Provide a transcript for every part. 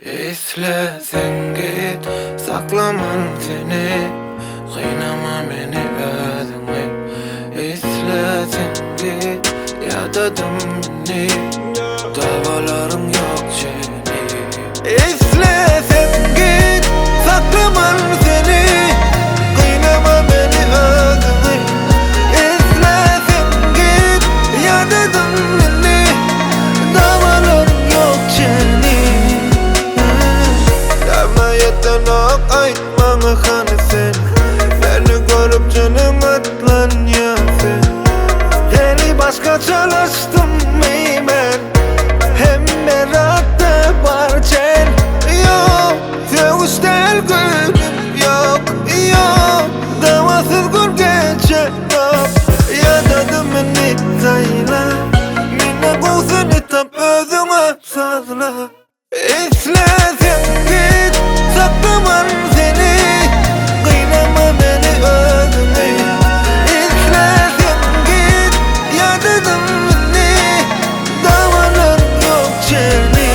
İstesen git, saklaman seni, kıynama beni özüne. İstesen git, yadadım beni, davalarım yok seni. İstesen git, saklaman seni, kıynama beni özüne. İstesen git, yadadım beni, davalarım yok seni. Yetenek aytmana kanı sen, beni görüp canım atlan ya sen. Yeni başka çalıştım ben, hem merakta var sen. Yok, seviştel gülüm yok, yok, davasız gün geçe yok. Yadadım beni sayla, minne kovsun etap özüme sazla. İstesen git, saklaman seni, kıynama beni özüne. İstesen git, yadadım beni, davalarım yok seni.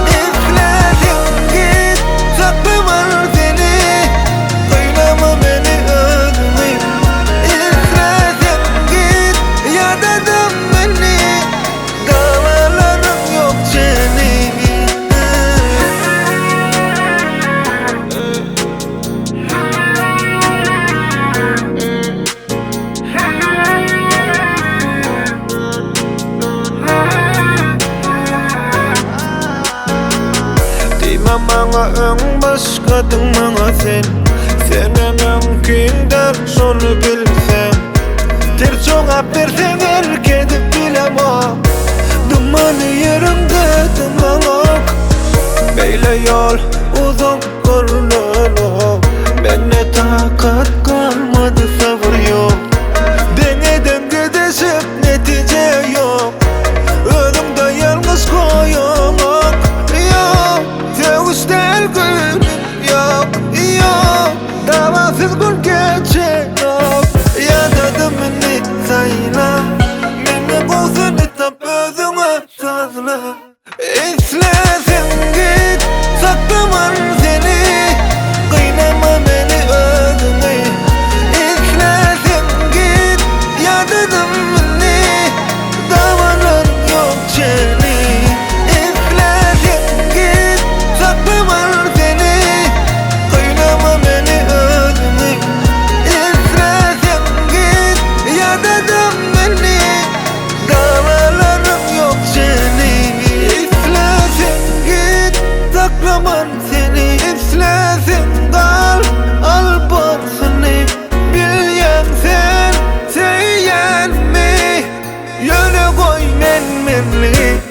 İstesen git, saklaman seni, kıynama beni özüne. İstesen git, yadadım beni, davalarım yok seni. Bana ön başkadın bana sen, sene mümkün der şunu bilsen. Ter çoğap versen erkedi bilemem, dumanı yerimde duman ok. Beyle yol uzun görünür, bende takat kalmadı sabır yok. Deneden gidişip netice yok, önümde yalnız koyum ok. Yok, seviştel gülüm yok, yok, davasız gün geçe yok. Yadadım beni sayla, minne kovsun etap özüme sazla. İstesen git, saklaman seni, kıynama beni özüne. İstesen git, yadadım beni, davalarım yok seni. İstesen git, saklaman seni, kıynama beni özüne. İstesen git, yadadım beni, davalarım yok seni. İstesen git, saklaman seni. İstesen kal, al borsunu, bilyen sen, seyen mi? Yöne koy men menli.